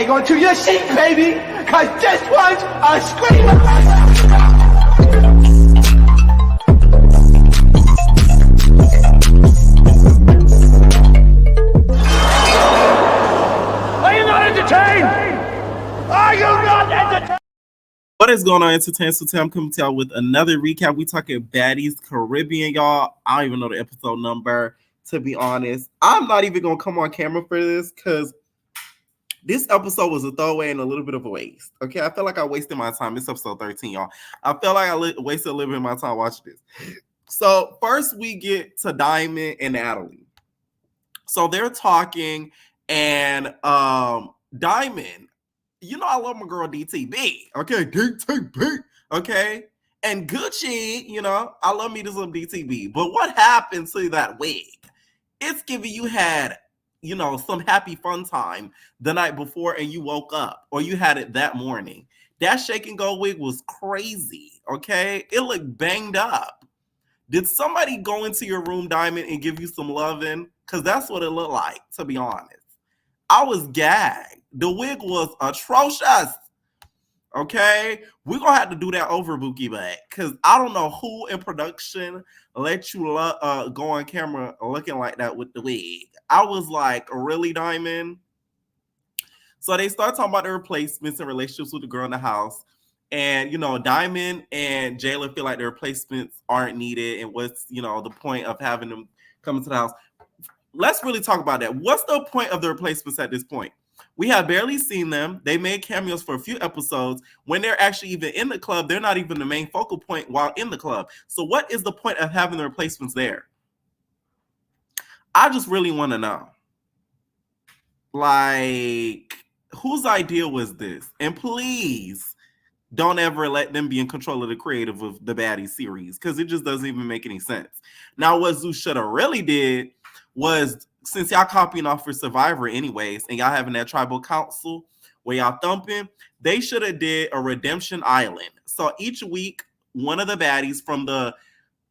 hang on to your seat, baby, because this one's a screamer. Are you not entertained? Are you not entertained? What is going on, Entertainment? Today I'm coming to y'all with another recap. We talking Baddies Caribbean, y'all. I don't even know the episode number, to be honest. I'm not even going to come on camera for this because this episode was a throwaway and a little bit of a waste. Okay, I feel like I wasted my time. It's episode 13, y'all. I feel like I wasted a little bit of my time watching this. So first we get to Diamond and Natalie. So they're talking and Diamond, you know I love my girl DTB. Okay, DTB. Okay. And Gucci, you know, I love me some DTB. But what happened to that wig? It's giving you had, you know, some happy fun time the night before and you woke up or you had it that morning. That shake and go wig was crazy. Okay. It looked banged up. Did somebody go into your room, Diamond, and give you some loving? Because that's what it looked like, to be honest. I was gagged. The wig was atrocious. Okay? We're going to have to do that over, Bookie Black. Because I don't know who in production let you go on camera looking like that with the wig. I was like, really, Diamond? So they start talking about the replacements and relationships with the girl in the house. And, you know, Diamond and Jayla feel like the replacements aren't needed. And what's, you know, the point of having them come into the house? Let's really talk about that. What's the point of the replacements at this point? We have barely seen them. They made cameos for a few episodes. When they're actually even in the club, they're not even the main focal point while in the club. So what is the point of having the replacements there? I just really want to know. Like, whose idea was this? And please don't ever let them be in control of the creative of the Baddies series because it just doesn't even make any sense. Now, what Zeus should have really did was, since y'all copying off for Survivor anyways, and y'all having that tribal council where y'all thumping, they should have did a redemption island. So each week, one of the baddies from the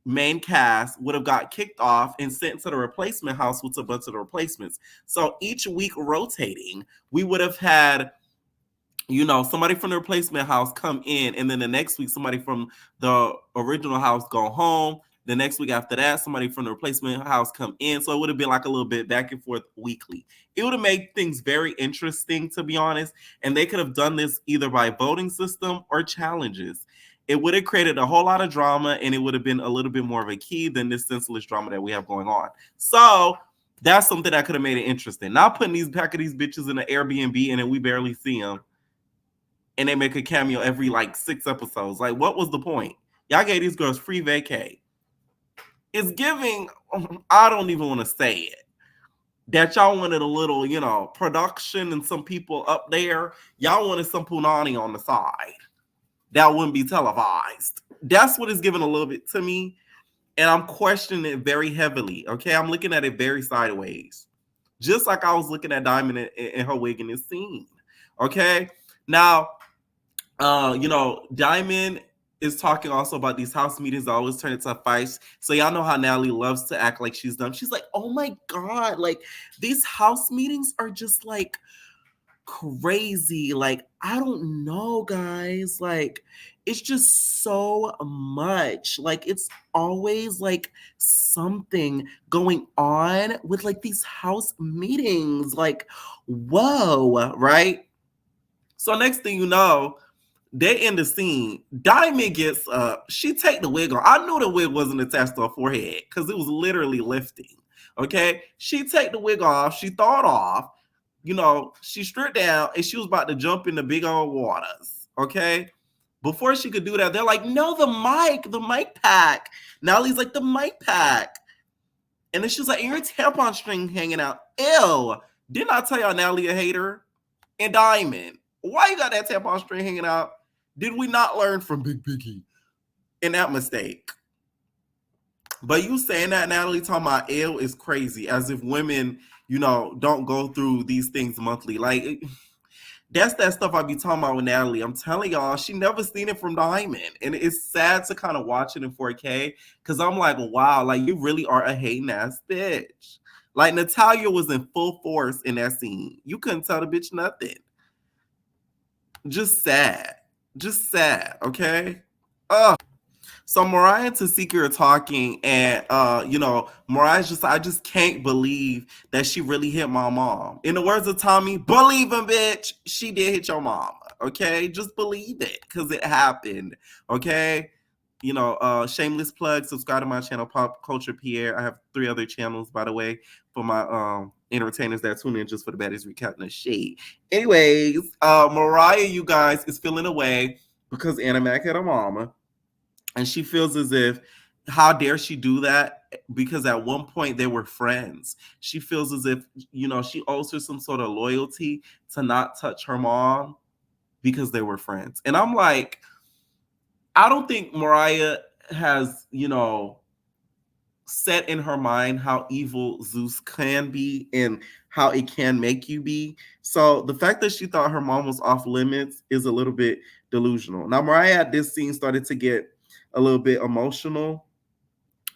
main cast would have got kicked off and sent to the replacement house with a bunch of the replacements. So each week rotating, we would have had, you know, somebody from the replacement house come in, and then the next week, somebody from the original house go home. The next week after that, somebody from the replacement house come in. So it would have been like a little bit back and forth weekly. It would have made things very interesting, to be honest. And they could have done this either by voting system or challenges. It would have created a whole lot of drama, and it would have been a little bit more of a key than this senseless drama that we have going on. So that's something that could have made it interesting. Not putting these pack of these bitches in an Airbnb and then we barely see them. And they make a cameo every like 6 episodes. Like, what was the point? Y'all gave these girls free vacay. It's giving, I don't even want to say it, that y'all wanted a little, you know, production and some people up there. Y'all wanted some punani on the side that wouldn't be televised. That's what it's giving a little bit to me. And I'm questioning it very heavily. Okay, I'm looking at it very sideways. Just like I was looking at Diamond and her wig in this scene. Okay, now, you know, Diamond is talking also about these house meetings that always turn into fights. So y'all know how Natalie loves to act like she's dumb. She's like, oh my God, like these house meetings are just like crazy. Like, I don't know, guys. Like, it's just so much. Like, it's always like something going on with like these house meetings. Like, whoa, right? So next thing you know, they end the scene. Diamond gets up. She take the wig off. I knew the wig wasn't attached to her forehead because it was literally lifting. Okay? She take the wig off. She throw it off. You know, she stripped down and she was about to jump in the big old waters. Okay? Before she could do that, they're like, no, the mic pack. Natalie's like, the mic pack. And then she's like, your tampon string hanging out. Ew. Didn't I tell y'all Natalie a hater? And Diamond, why you got that tampon string hanging out? Did we not learn from Big Biggie in that mistake? But you saying that, Natalie, talking about ill is crazy, as if women, you know, don't go through these things monthly. Like, that's that stuff I be talking about with Natalie. I'm telling y'all, she never seen it from Diamond. And it's sad to kind of watch it in 4K because I'm like, wow, like you really are a hating ass bitch. Like Natalia was in full force in that scene. You couldn't tell the bitch nothing. Just sad. Just sad, okay? So Mariah and Tsiki are talking, and Mariah's just, I just can't believe that she really hit my mom. In the words of Tommy, believe him, bitch. She did hit your mama. Okay, just believe it, because it happened. Okay. Shameless plug, subscribe to my channel, Pop Culture Pierre. I have 3 other channels, by the way, for my entertainers that tune in just for the baddies recapping the shade. Anyways, Mariah, you guys, is feeling away because Anna Mac had a mama. And she feels as if, how dare she do that? Because at one point they were friends. She feels as if, she owes her some sort of loyalty to not touch her mom because they were friends. And I'm like, I don't think Mariah has, set in her mind how evil Zeus can be and how it can make you be. So the fact that she thought her mom was off limits is a little bit delusional. Now, Mariah at this scene started to get a little bit emotional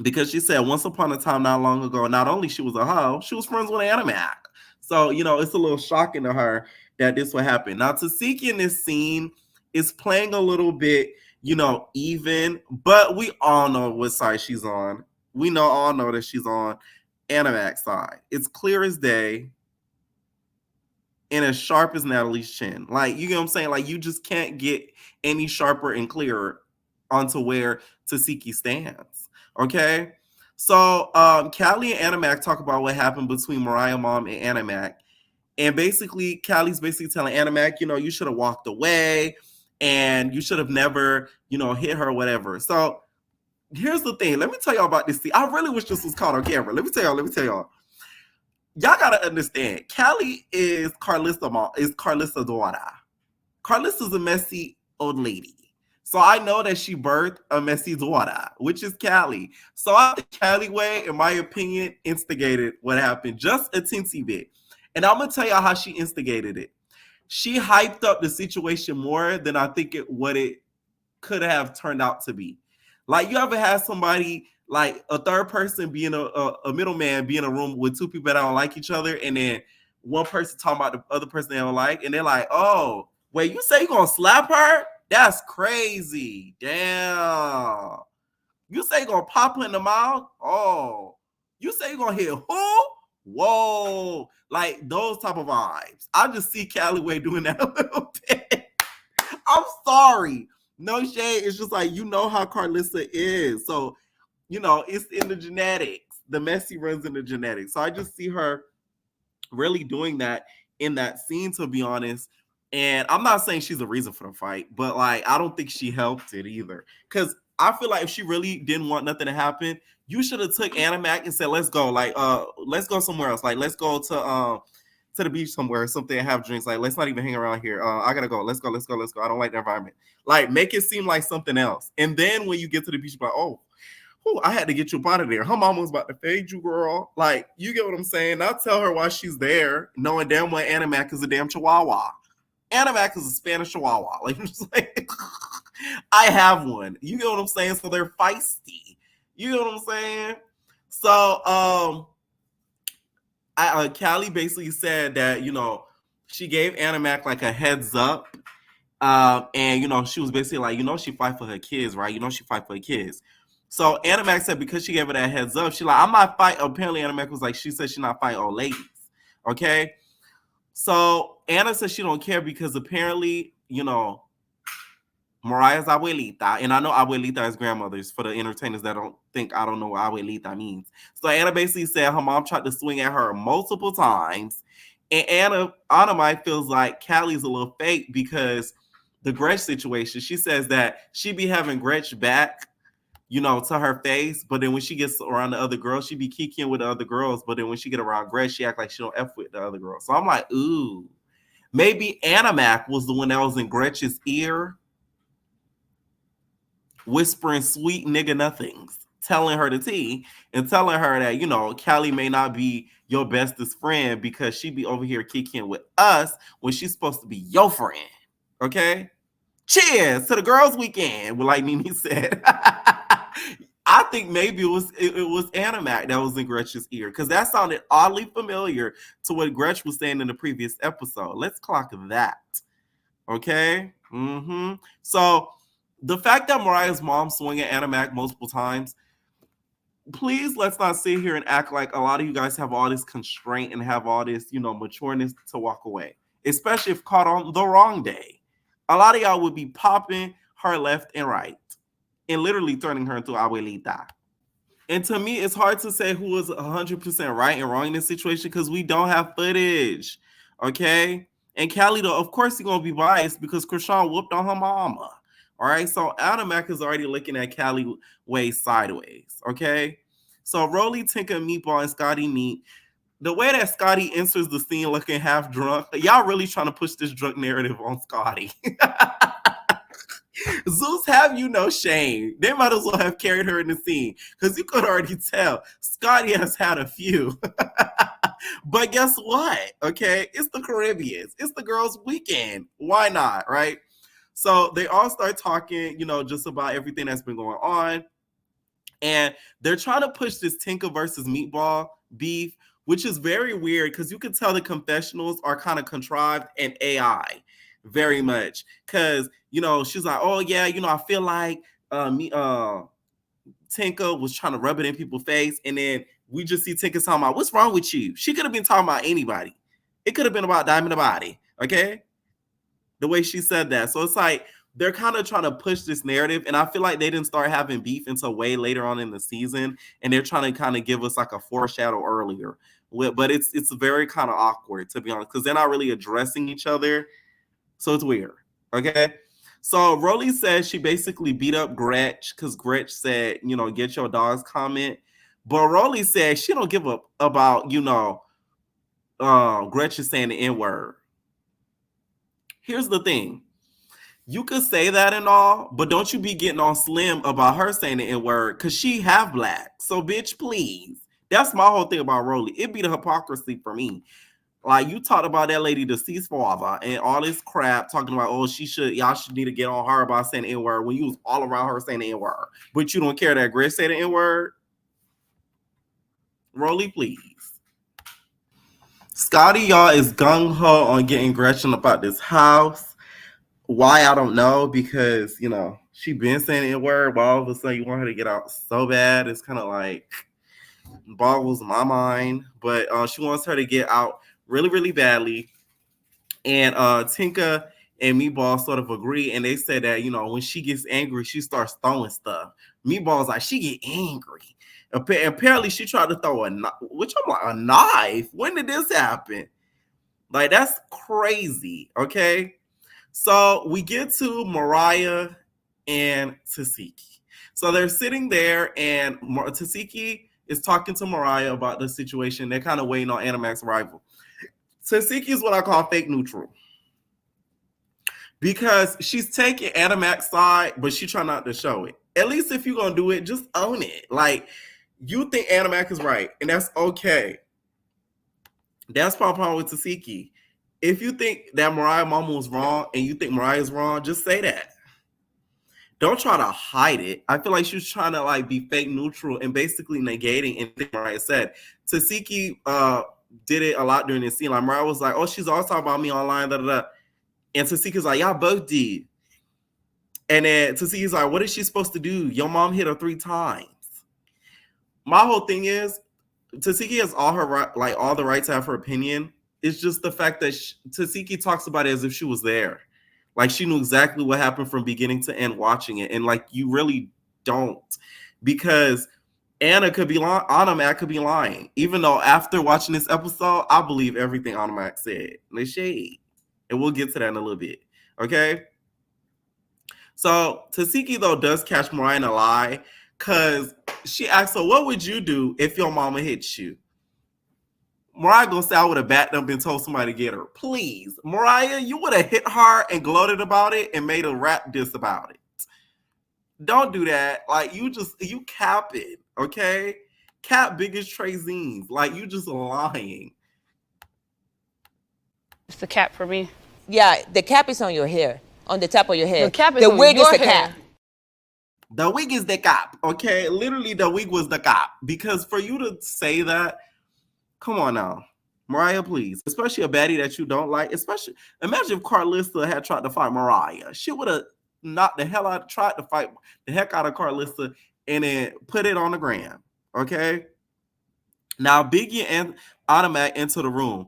because she said once upon a time, not long ago, not only she was a hoe, she was friends with Animac. So, it's a little shocking to her that this would happen. Now, Tsiki in this scene is playing a little bit, even, but we all know what side she's on. We all know that she's on Animac's side. It's clear as day and as sharp as Natalie's chin. Like, you know what I'm saying? Like, you just can't get any sharper and clearer onto where Tsiki stands. Okay? So, Callie and Animac talk about what happened between Mariah Mom and Animac. And basically, Callie's basically telling Animac, you should have walked away and you should have never, hit her or whatever. So, here's the thing. Let me tell y'all about this scene. I really wish this was caught on camera. Let me tell y'all. Y'all gotta understand. Callie is Carlissa's daughter. Carlissa's a messy old lady. So I know that she birthed a messy daughter, which is Callie. So I think Callie Way, in my opinion, instigated what happened just a teensy bit. And I'm gonna tell y'all how she instigated it. She hyped up the situation more than I think what it could have turned out to be. Like, you ever had somebody, like a third person being a middleman, be in a room with 2 people that don't like each other, and then one person talking about the other person they don't like, and they're like, oh, wait, you say you gonna slap her? That's crazy. Damn. You say you gonna pop her in the mouth? Oh. You say you gonna hit who? Whoa. Like, those type of vibes. I just see Callie Way doing that a little bit. I'm sorry. No shade. It's just like, how Carlissa is. So, it's in the genetics. The messy runs in the genetics. So I just see her really doing that in that scene, to be honest. And I'm not saying she's the reason for the fight, but like, I don't think she helped it either. Because I feel like if she really didn't want nothing to happen, you should have took Animac and said, let's go. Like, let's go somewhere else. Like, let's go to the beach somewhere, something, and have drinks. Like, let's not even hang around here. I gotta go. Let's go. I don't like the environment. Like, make it seem like something else. And then when you get to the beach, like, oh, I had to get you up out of there. Her mom was about to fade you, girl. Like, you get what I'm saying? I'll tell her why she's there, knowing damn well Animac is a damn chihuahua. Animac is a Spanish chihuahua. Like, I have one. You get what I'm saying? So they're feisty. You get what I'm saying? So, Callie basically said that, she gave Animac like a heads up. And, she was basically like, she fight for her kids, right? She fight for her kids. So Animac said because she gave her that heads up, she like, I'm not fight. Apparently Animac was like, she said she not fight old ladies. Okay. So Anna said she don't care because apparently, Mariah's abuelita, and I know abuelita is grandmothers for the entertainers that I don't know what abuelita means. So Anna basically said her mom tried to swing at her multiple times. And Anna might feels like Callie's a little fake because the Gretch situation, she says that she be having Gretch back, to her face, but then when she gets around the other girls, she be kicking with the other girls, but then when she get around Gretch, she act like she don't F with the other girls. So I'm like, ooh, maybe Animac was the one that was in Gretch's ear, whispering sweet nigga nothings, telling her the tea, and telling her that, Callie may not be your bestest friend because she be over here kicking with us when she's supposed to be your friend. Okay? Cheers to the girls' weekend, like Nene said. I think maybe it was Animac that was in Gretchen's ear because that sounded oddly familiar to what Gretchen was saying in the previous episode. Let's clock that. Okay? So the fact that Mariah's mom swung at Anna Mac multiple times, please let's not sit here and act like a lot of you guys have all this constraint and have all this, matureness to walk away, especially if caught on the wrong day. A lot of y'all would be popping her left and right and literally turning her into abuelita. And to me, it's hard to say who is 100% right and wrong in this situation because we don't have footage, okay? And Callie, though, of course, he's going to be biased because Krishan whooped on her mama, all right? So Anna Mac is already looking at Callie way sideways, okay? So Rolly, Tinker, Meatball, and Scotty meet. The way that Scotty enters the scene looking half drunk, y'all really trying to push this drunk narrative on Scotty. Zeus have you no shame. They might as well have carried her in the scene because you could already tell Scotty has had a few. But guess what? Okay, it's the Caribbean. It's the girls' weekend. Why not, right? So they all start talking, just about everything that's been going on. And they're trying to push this Tinker versus Meatball beef, which is very weird because you can tell the confessionals are kind of contrived and AI very much. Because, she's like, oh, yeah, I feel like Tinker was trying to rub it in people's face. And then we just see Tinker talking about, what's wrong with you? She could have been talking about anybody. It could have been about Diamond the Body, okay? The way she said that. So it's like, they're kind of trying to push this narrative, and I feel like they didn't start having beef until way later on in the season, and they're trying to kind of give us like a foreshadow earlier. But it's very kind of awkward, to be honest, because they're not really addressing each other, so it's weird. Okay, so Rolly says she basically beat up Gretch because Gretch said, get your dog's comment, but Rolly said she don't give up about Gretch is saying the N-word. Here's the thing. You could say that and all, but don't you be getting on Slim about her saying the N-word because she half black. So, bitch, please. That's my whole thing about Rolly. It be the hypocrisy for me. Like, you talked about that lady, deceased father, and all this crap talking about, y'all should need to get on her about saying the N-word when you was all around her saying the N-word. But you don't care that Gretch say the N-word? Rolly, please. Scotty, y'all, is gung-ho on getting Gretchen up out this house. Why, I don't know, because, she been saying the N-word, but all of a sudden you want her to get out so bad. It's kind of like boggles my mind. But she wants her to get out really, really badly. And Tinka and Meatball sort of agree, and they said that, when she gets angry, she starts throwing stuff. Meatball's like, she get angry. Apparently, she tried to throw a knife, which I'm like, a knife? When did this happen? Like, that's crazy, okay? So we get to Mariah and Tsiki. So they're sitting there, and Tsiki is talking to Mariah about the situation. They're kind of waiting on Anna Mac's arrival. Tsiki is what I call fake neutral. Because she's taking Anna Mac's side, but she's trying not to show it. At least if you're going to do it, just own it. Like, you think Anna Mac is right, and that's okay. That's my problem with Tsiki. If you think that Mariah Mom was wrong and you think Mariah's wrong, just say that. Don't try to hide it. I feel like she was trying to like be fake neutral and basically negating anything Mariah said. Tsiki did it a lot during this scene. Like Mariah was like, oh, she's always talking about me online, da da da. And Tsiki's like, y'all both did. And then Tsiki's like, what is she supposed to do? Your mom hit her 3 times. My whole thing is, Tsiki has all the right to have her opinion. It's just the fact that Tsiki talks about it as if she was there. Like she knew exactly what happened from beginning to end watching it. And like, you really don't. Because Anna could be lying. Anna Mac could be lying. Even though after watching this episode, I believe everything Anna Mac said. They shade. And we'll get to that in a little bit. Okay? So Tsiki, though, does catch Mariah in a lie. Because she asks her, what would you do if your mama hits you? Mariah gonna say I would have backed up and told somebody to get her. Please, Mariah, you would have hit her and gloated about it and made a rap diss about it. Don't do that. Like you cap it, okay? Cap biggest Trazines. Like you just lying. It's the cap for me. Yeah, the cap is on your hair, on the top of your head. The cap is the on wig your is the hair. cap. The wig is the cap, okay? Literally, the wig was the cap. Because for you to say that, come on now. Mariah, please. Especially a baddie that you don't like. Especially, imagine if Carlissa had tried to fight Mariah. She would have knocked the hell out, tried to fight the heck out of Carlissa and then put it on the gram. Okay? Now, Biggie and Automatic enter the room.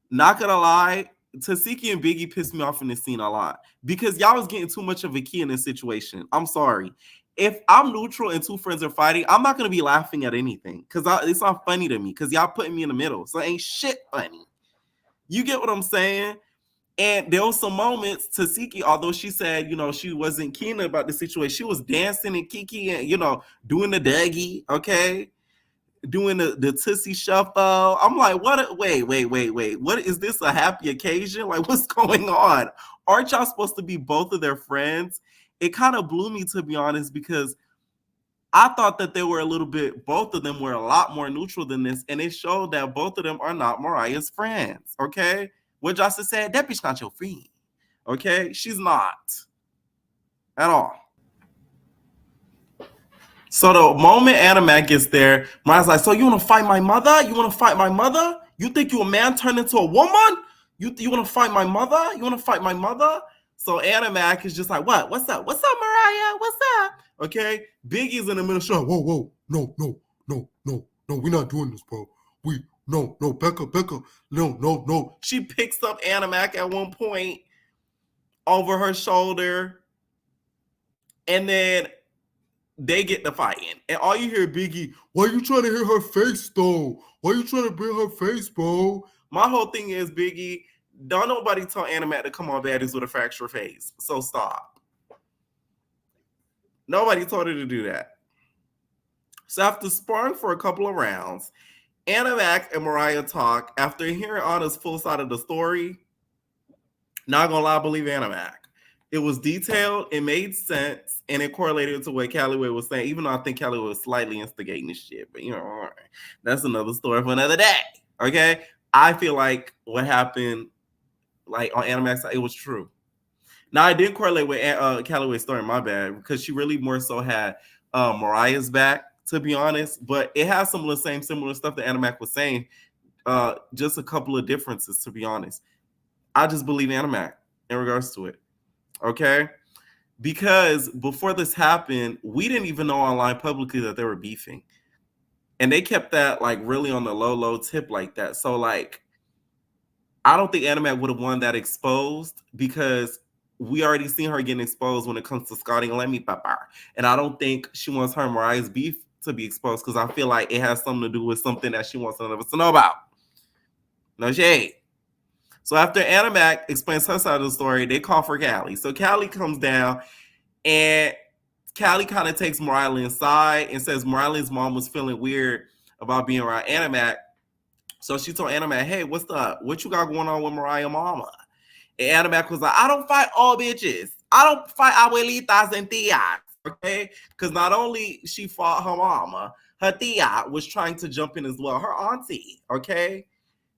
Not gonna lie, Tsiki and Biggie pissed me off in this scene a lot because y'all was getting too much of a key in this situation. I'm sorry. If I'm neutral and two friends are fighting, I'm not gonna be laughing at anything because it's not funny to me because y'all putting me in the middle. So it ain't shit funny. You get what I'm saying? And there was some moments Tsiki, although she said, she wasn't keen about the situation, she was dancing and kiki and, doing the Dougie, okay? Doing the Tootsie Shuffle. I'm like, wait. What is this, a happy occasion? Like, what's going on? Aren't y'all supposed to be both of their friends? It kind of blew me, to be honest, because I thought that both of them were a lot more neutral than this, and it showed that both of them are not Mariah's friends, okay? What Justice said, that bitch not your friend, okay? She's not at all. So the moment Animac gets there, Mariah's like, so you want to fight my mother? You want to fight my mother? You think you a man turned into a woman? You want to fight my mother? You want to fight my mother? So Animac is just like, what? What's up? What's up, Mariah? What's up? Okay. Biggie's in the middle shot. Whoa. No. We're not doing this, bro. No, Becca. No. She picks up Animac at one point over her shoulder. And then they get the fighting. And all you hear, Biggie, why you trying to hit her face, though? Why you trying to bring her face, bro? My whole thing is, Biggie, don't nobody tell Animac to come on Baddies with a fractured face. So stop. Nobody told her to do that. So after sparring for a couple of rounds, Animac and Mariah talk. After hearing Anna's full side of the story, not gonna lie, I believe Animac. It was detailed, it made sense, and it correlated to what Calloway was saying, even though I think Calloway was slightly instigating this shit. But, all right. That's another story for another day, okay? I feel like what happened, like, on Animac's side, it was true. Now, I didn't correlate with Calloway's story, my bad, because she really more so had Mariah's back, to be honest. But it has some of the same similar stuff that Animac was saying, just a couple of differences, to be honest. I just believe Animac in regards to it. Okay, because before this happened, we didn't even know online publicly that they were beefing, and they kept that like really on the low tip like that. So like, I don't think Animac would have won that exposed because we already seen her getting exposed when it comes to Scotty and Lemmy Papa, and I don't think she wants her and Mariah's beef to be exposed because I feel like it has something to do with something that she wants none of us to know about. No shade. So after Animac explains her side of the story, they call for Callie. So Callie comes down, and Callie kind of takes Mariah inside and says Mariah's mom was feeling weird about being around Animac. So she told Animac, hey, what's up? What you got going on with Mariah Mama? And Animac was like, I don't fight all bitches. I don't fight abuelitas and tias, okay? Because not only she fought her mama, her tia was trying to jump in as well. Her auntie, okay?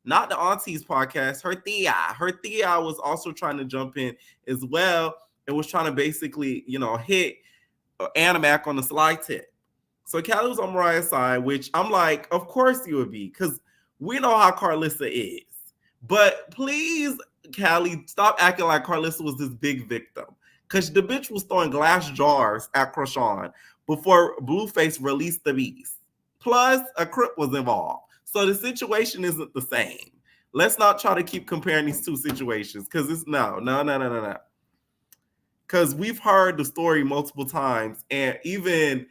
Not the Aunties podcast, her tia. Her tia was also trying to jump in as well and was trying to basically, hit Animac on the slide tip. So Callie was on Mariah's side, which I'm like, of course you would be, because we know how Carlissa is. But please, Callie, stop acting like Carlissa was this big victim. Because the bitch was throwing glass jars at Krishan before Blueface released the beast. Plus, a Crip was involved. So the situation isn't the same. Let's not try to keep comparing these two situations because it's no. Because we've heard the story multiple times, and even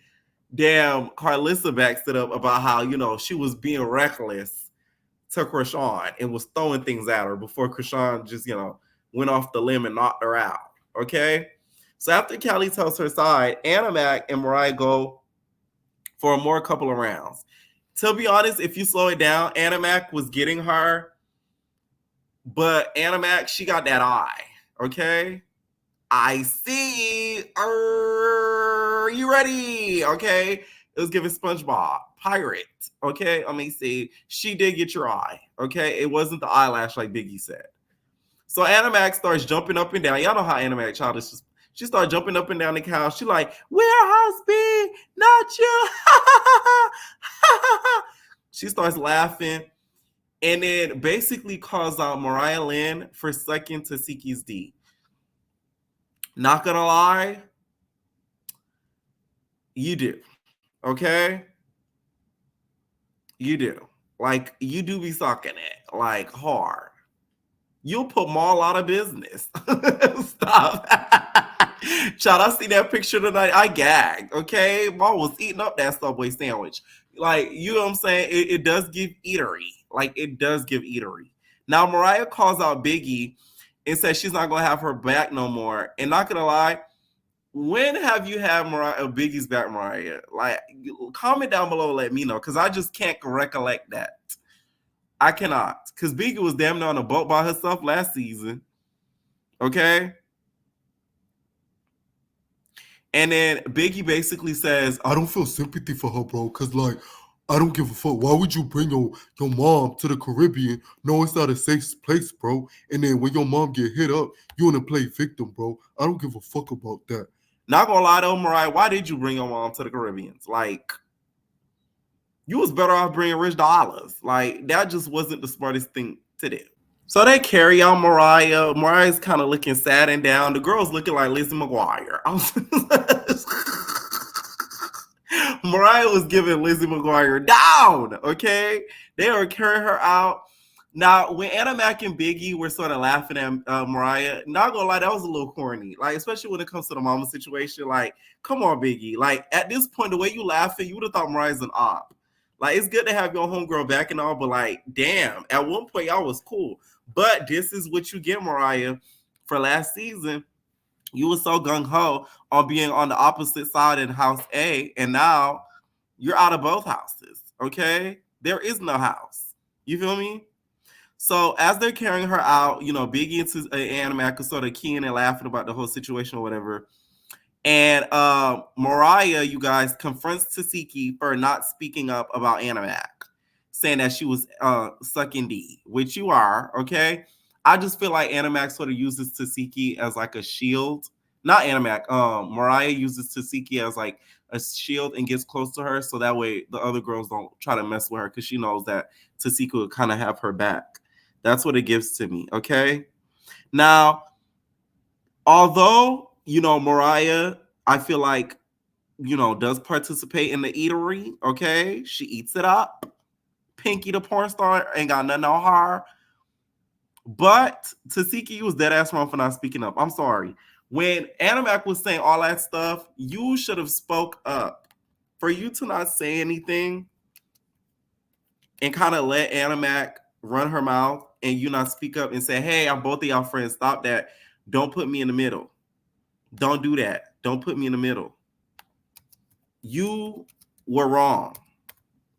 damn Carlissa backs it up about how, she was being reckless to Krishan and was throwing things at her before Krishan just, went off the limb and knocked her out. Okay? So after Callie tells her side, Animac and Mariah go for a more couple of rounds. To be honest, if you slow it down, Animac was getting her, but Animac, she got that eye, okay? I see. You ready? Okay? It was giving SpongeBob, pirate, okay? Let me see. She did get your eye, okay? It wasn't the eyelash like Biggie said. So Animac starts jumping up and down. Y'all know how Animac childish is. She started jumping up and down the couch. She like, warehouse big, not you. She starts laughing. and then basically calls out Mariah Lynn for sucking Tsiki's D. Not gonna lie, you do. Okay? You do. Like, you do be sucking it, like, hard. You'll put Maul out of business. Stop. Child, I see that picture tonight. I gagged, okay? Maul was eating up that Subway sandwich. Like, you know what I'm saying? It does give eatery. Like, it does give eatery. Now, Mariah calls out Biggie and says she's not going to have her back no more. And not going to lie, when have you had Biggie's back, Mariah? Like, comment down below, let me know, because I just can't recollect that. I cannot, because Biggie was damn near on a boat by herself last season. Okay? And then Biggie basically says, I don't feel sympathy for her, bro, because, like, I don't give a fuck. Why would you bring your mom to the Caribbean? No, it's not a safe place, bro. And then when your mom get hit up, you want to play victim, bro. I don't give a fuck about that. Not gonna lie though, Mariah, why did you bring your mom to the Caribbean? Like, you was better off bringing Rich Dollars. Like, that just wasn't the smartest thing to do. So they carry on Mariah. Mariah's kind of looking sad and down. The girl's looking like Lizzie McGuire. Mariah was giving Lizzie McGuire down, okay? They were carrying her out. Now, when Anna Mac and Biggie were sort of laughing at Mariah, not gonna lie, that was a little corny. Like, especially when it comes to the mama situation. Like, come on, Biggie. Like, at this point, the way you laughing, you would have thought Mariah's an op. Like, it's good to have your homegirl back and all, but like, damn, at one point y'all was cool. But this is what you get, Mariah, for last season. You were so gung-ho on being on the opposite side in House A, and now you're out of both houses, okay? There is no house. You feel me? So as they're carrying her out, you know, Biggie and Anna Mac are sort of keying and laughing about the whole situation or whatever. And Mariah, you guys, confronts Tsiki for not speaking up about Anna Mac, saying that she was sucking D, which you are, okay? I just feel like Anna Mac sort of uses Tsiki as like a shield. Not Anna Mac, Mariah uses Tsiki as like a shield and gets close to her, so that way the other girls don't try to mess with her because she knows that Tsiki will kind of have her back. That's what it gives to me, okay? Now, although, you know, Mariah, I feel like, you know, does participate in the eatery, okay? She eats it up. Pinky the porn star ain't got nothing on her. But Tsiki was dead ass wrong for not speaking up. I'm sorry. When Anna Mac was saying all that stuff, you should have spoke up. For you to not say anything and kind of let Anna Mac run her mouth and you not speak up and say, hey, I'm both of y'all friends. Stop that. Don't put me in the middle. Don't do that. Don't put me in the middle. You were wrong.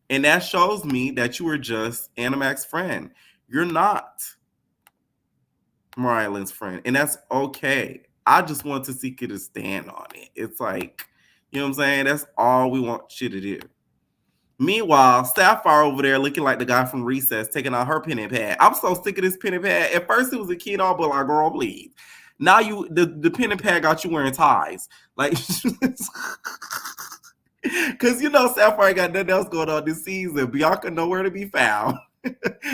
And that shows me that you were just Anna Mac's friend. You're not Mariah Lynn's friend. And that's okay. I just want Tsiki to stand on it. It's like, you know what I'm saying? That's all we want you to do. Meanwhile, Sapphire over there looking like the guy from Recess taking out her pen and pad. I'm so sick of this pen and pad. At first it was a kid all, but like, girl, please. Now the pen and pad got you wearing ties. Like, because you know Sapphire got nothing else going on this season. Bianca nowhere to be found.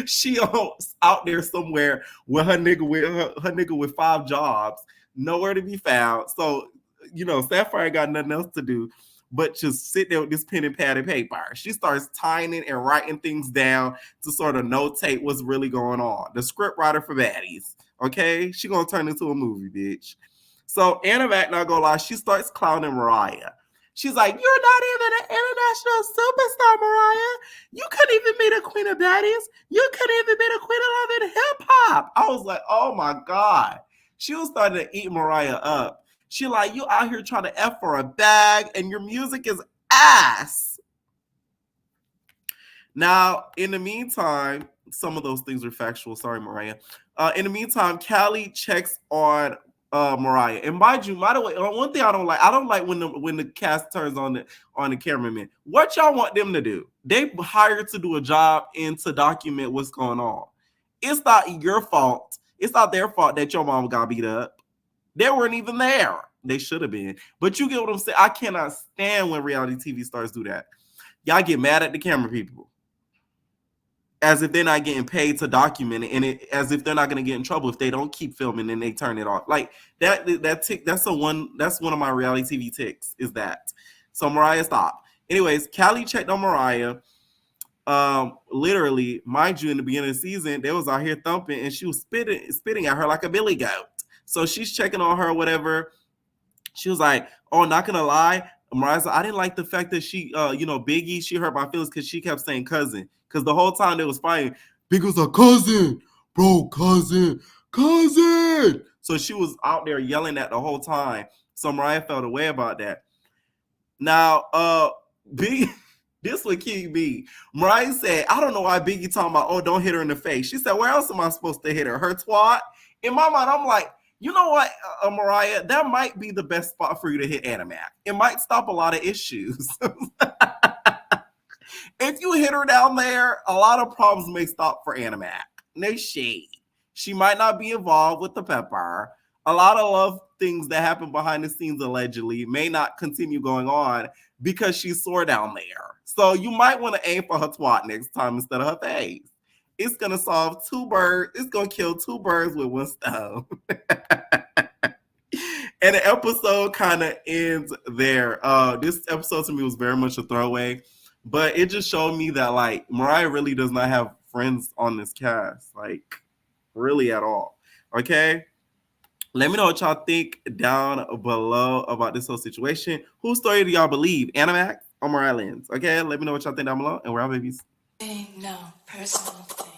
She out there somewhere with her nigga with 5 jobs, nowhere to be found. So, you know, Sapphire got nothing else to do but just sit there with this pen and pad and paper. She starts tying it and writing things down to sort of notate what's really going on. The script writer for Baddies, okay? She gonna turn into a movie, bitch. So Anna Mac, not gonna lie, she starts clowning Mariah. She's like, you're not even an international superstar, Mariah. You couldn't even be the queen of baddies. You couldn't even be the queen of love and hip hop. I was like, oh my God. She was starting to eat Mariah up. She like, you out here trying to F for a bag and your music is ass. Now, in the meantime, some of those things are factual. Sorry, Mariah. In the meantime, Callie checks on Mariah. And mind you, by the way, one thing I don't like when the cast turns on the cameraman. What y'all want them to do? They hired to do a job and to document what's going on. It's not your fault. It's not their fault that your mom got beat up. They weren't even there. They should have been. But you get what I'm saying? I cannot stand when reality TV stars do that. Y'all get mad at the camera people. as if they're not getting paid to document it, and as if they're not going to get in trouble if they don't keep filming and they turn it off. Like that's one of my reality TV ticks is that. So Mariah, stop. Anyways, Callie checked on Mariah. Literally, mind you, in the beginning of the season, they was out here thumping, and she was spitting at her like a billy goat. So she's checking on her, whatever. She was like, "Oh, not gonna lie, Mariah's like, I didn't like the fact that she, Biggie, she hurt my feelings because she kept saying cousin, because the whole time they was fighting, Big was like, cousin, bro, cousin. So she was out there yelling at the whole time. So Mariah felt away about that. Now, Biggie. This would keep me. Mariah said, I don't know why Biggie talking about, oh, don't hit her in the face. She said, where else am I supposed to hit her? Her twat? In my mind, I'm like, you know what, Mariah? That might be the best spot for you to hit Animac. It might stop a lot of issues. If you hit her down there, a lot of problems may stop for Animac. No shade. She might not be involved with the pepper. A lot of love things that happen behind the scenes allegedly may not continue going on because she's sore down there. So you might want to aim for her twat next time instead of her face. It's going to solve two birds. It's going to kill two birds with one stone. And the episode kind of ends there. This episode to me was very much a throwaway, but it just showed me that like Mariah really does not have friends on this cast, like really at all. Okay. Let me know what y'all think down below about this whole situation. Whose story do y'all believe? Animac or Mariah Lynn's? Okay, let me know what y'all think down below. And we're out, babies. No personal thing.